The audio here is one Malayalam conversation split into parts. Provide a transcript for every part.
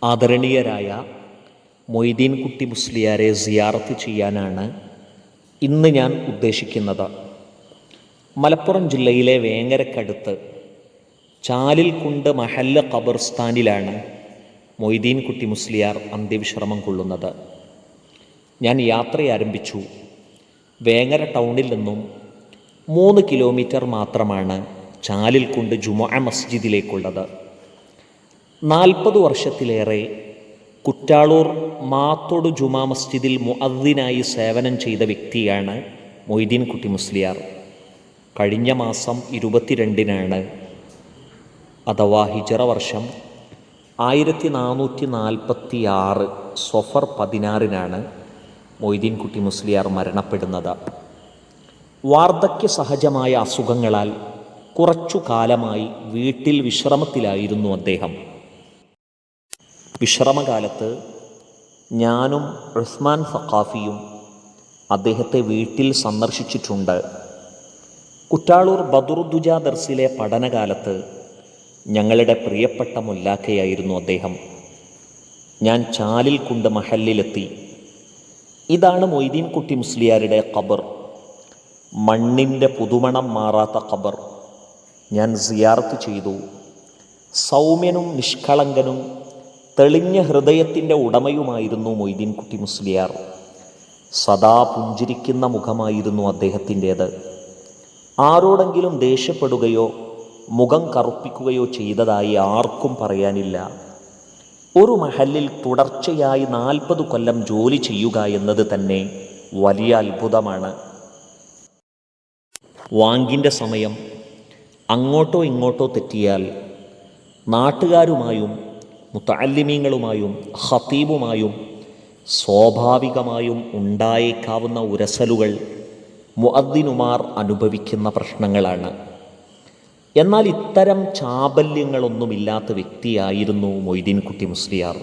ആദരണീയരായ മൊയ്തീൻ കുട്ടി മുസ്ലിയാരെ സിയാറത്ത് ചെയ്യാനാണ് ഇന്ന് ഞാൻ ഉദ്ദേശിക്കുന്നത്. മലപ്പുറം ജില്ലയിലെ വേങ്ങരക്കടുത്ത് ചാലിൽകുണ്ട് മഹല്ല് ഖബർസ്ഥാനിലാണ് മൊയ്തീൻ കുട്ടി മുസ്ലിയാർ അന്ത്യവിശ്രമം കൊള്ളുന്നത്. ഞാൻ യാത്ര ആരംഭിച്ചു. വേങ്ങര ടൗണിൽ നിന്നും 3 കിലോമീറ്റർ മാത്രമാണ് ചാലിൽകുണ്ട് ജുമുഅ മസ്ജിദിലേക്കുള്ളത്. 40 വർഷത്തിലേറെ കുറ്റാളൂർ മാത്തോട് ജുമാ മസ്ജിദിൽ മുഅദ്ദിനായി സേവനം ചെയ്ത വ്യക്തിയാണ് മൊയ്തീൻ കുട്ടി മുസ്ലിയാർ. കഴിഞ്ഞ മാസം 22-നാണ്, അഥവാ ഹിജറ വർഷം 1446 സഫർ 16-നാണ് മൊയ്തീൻ കുട്ടി മുസ്ലിയാർ മരണപ്പെടുന്നത്. വാർദ്ധക്യ സഹജമായ അസുഖങ്ങളാൽ കുറച്ചു കാലമായി വീട്ടിൽ വിശ്രമത്തിലായിരുന്നു അദ്ദേഹം. വിശ്രമകാലത്ത് ഞാനും ഉസ്മാൻ സഖാഫിയും അദ്ദേഹത്തെ വീട്ടിൽ സന്ദർശിച്ചിട്ടുണ്ട്. കുറ്റാളൂർ ബദറുദ്ദുജ ദർസിലെ പഠനകാലത്ത് ഞങ്ങളുടെ പ്രിയപ്പെട്ട മുല്ലാക്കയായിരുന്നു അദ്ദേഹം. ഞാൻ ചാലിൽകുണ്ട് മഹല്ലിലെത്തി. ഇതാണ് മൊയ്തീൻ കുട്ടി മുസ്ലിയാരുടെ ഖബർ. മണ്ണിൻ്റെ പുതുമണം മാറാത്ത ഖബർ ഞാൻ സിയാറത്ത് ചെയ്തു. സൗമ്യനും നിഷ്കളങ്കനും തെളിഞ്ഞ ഹൃദയത്തിൻ്റെ ഉടമയുമായിരുന്നു മൊയ്തീൻ കുട്ടി മുസ്ലിയാർ. സദാ പുഞ്ചിരിക്കുന്ന മുഖമായിരുന്നു അദ്ദേഹത്തിൻ്റേത്. ആരോടെങ്കിലും ദേഷ്യപ്പെടുകയോ മുഖം കറുപ്പിക്കുകയോ ചെയ്തതായി ആർക്കും പറയാനില്ല. ഒരു മഹല്ലിൽ തുടർച്ചയായി 40 കൊല്ലം ജോലി ചെയ്യുക എന്നത് തന്നെ വലിയ അത്ഭുതമാണ്. വാങ്കിൻ്റെ സമയം അങ്ങോട്ടോ ഇങ്ങോട്ടോ തെറ്റിയാൽ നാട്ടുകാരുമായും മുതഅല്ലിമീങ്ങളുമായും ഖതീബുമായും സ്വാഭാവികമായും ഉണ്ടായേക്കാവുന്ന ഉരസലുകൾ മുഅദ്ദിനുമാർ അനുഭവിക്കുന്ന പ്രശ്നങ്ങളാണ്. എന്നാൽ ഇത്തരം ചാബല്യങ്ങളൊന്നുമില്ലാത്ത വ്യക്തിയായിരുന്നു മൊയ്തീൻ കുട്ടി മുസ്ലിയാർ.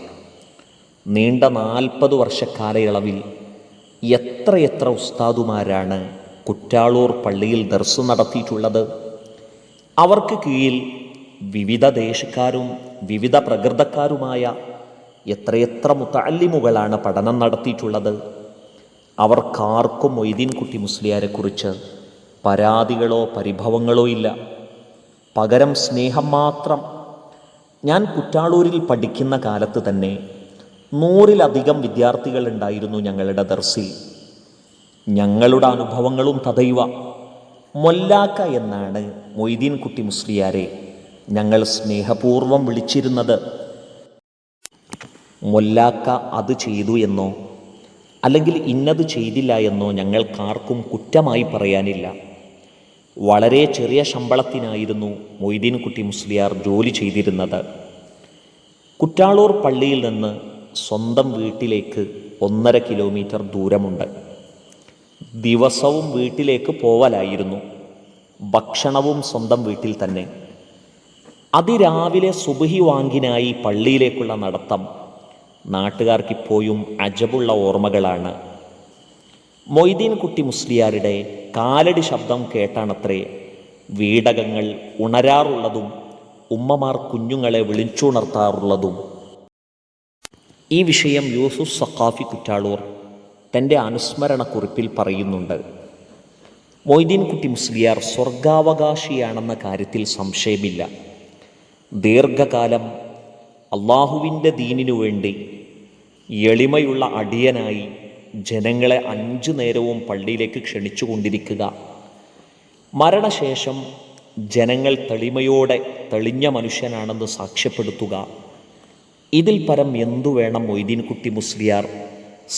നീണ്ട 40 വർഷക്കാലയളവിൽ എത്രയെത്ര ഉസ്താദുമാരാണ് കുറ്റാളൂർ പള്ളിയിൽ ദർസ് നടത്തിയിട്ടുള്ളത്. അവർക്ക് കീഴിൽ വിവിധ ദേശക്കാരും വിവിധ പ്രകൃതക്കാരുമായ എത്രയെത്ര മുതഅല്ലിമുകളാണ് പഠനം നടത്തിയിട്ടുള്ളത്. അവർക്കാർക്കും മൊയ്തീൻ കുട്ടി മുസ്ലിയാരെക്കുറിച്ച് പരാതികളോ പരിഭവങ്ങളോ ഇല്ല. പകരം സ്നേഹം മാത്രം. ഞാൻ കുറ്റാളൂരിൽ പഠിക്കുന്ന കാലത്ത് തന്നെ 100-ലധികം വിദ്യാർത്ഥികൾ ഉണ്ടായിരുന്നു ഞങ്ങളുടെ ദർസിൽ. ഞങ്ങളുടെ അനുഭവങ്ങളും തദൈവ. മൊല്ലാക്ക എന്നാണ് മൊയ്തീൻ കുട്ടി മുസ്ലിയാരെ ഞങ്ങൾ സ്നേഹപൂർവ്വം വിളിച്ചിരുന്നത്. മൊല്ലാക്ക അത് ചെയ്തു എന്നോ അല്ലെങ്കിൽ ഇന്നത് ചെയ്തില്ല എന്നോ ഞങ്ങൾക്കാർക്കും കുറ്റമായി പറയാനില്ല. വളരെ ചെറിയ ശമ്പളത്തിനായിരുന്നു മൊയ്തീൻ കുട്ടി മുസ്ലിയാർ ജോലി ചെയ്തിരുന്നത്. കുറ്റാളൂർ പള്ളിയിൽ നിന്ന് സ്വന്തം വീട്ടിലേക്ക് 1.5 കിലോമീറ്റർ ദൂരമുണ്ട്. ദിവസവും വീട്ടിലേക്ക് പോവലായിരുന്നു. ഭക്ഷണവും സ്വന്തം വീട്ടിൽ തന്നെ. അതിരാവിലെ സുബ്ഹി വാങ്കിനായി പള്ളിയിലേക്കുള്ള നടത്തം നാട്ടുകാർക്കിപ്പോഴും അജബുള്ള ഓർമ്മകളാണ്. മൊയ്തീൻ കുട്ടി മുസ്ലിയാരുടെ കാലടി ശബ്ദം കേട്ടാണത്രേ വീടകങ്ങൾ ഉണരാറുള്ളതും ഉമ്മമാർ കുഞ്ഞുങ്ങളെ വിളിച്ചുണർത്താറുള്ളതും. ഈ വിഷയം യൂസുഫ് സഖാഫി കുറ്റാളൂർ തൻ്റെ അനുസ്മരണക്കുറിപ്പിൽ പറയുന്നുണ്ട്. മൊയ്തീൻ കുട്ടി മുസ്ലിയാർ സ്വർഗാവകാശിയാണെന്ന കാര്യത്തിൽ സംശയമില്ല. ദീർഘകാലം അള്ളാഹുവിൻ്റെ ദീനിനു വേണ്ടി എളിമയുള്ള അടിയനായി ജനങ്ങളെ 5 നേരവും പള്ളിയിലേക്ക് ക്ഷണിച്ചുകൊണ്ടിരിക്കുക, മരണശേഷം ജനങ്ങൾ തെളിമയോടെ തെളിഞ്ഞ മനുഷ്യനാണെന്ന് സാക്ഷ്യപ്പെടുത്തുക, ഇതിൽ പരം എന്തു വേണം മൊയ്തീൻ കുട്ടി മുസ്ലിയാർ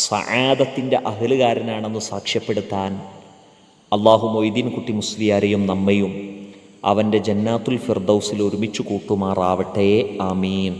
സആദത്തിൻ്റെ അഹ്ലുകാരനാണെന്ന് സാക്ഷ്യപ്പെടുത്താൻ? അള്ളാഹു മൊയ്തീൻ കുട്ടി മുസ്ലിയാരെയും നമ്മയും അവൻ്റെ ജന്നാത്തുൽ ഫിർദൗസിൽ ഒരുമിച്ച് കൂട്ടുമാറാവട്ടെ. ആമീൻ.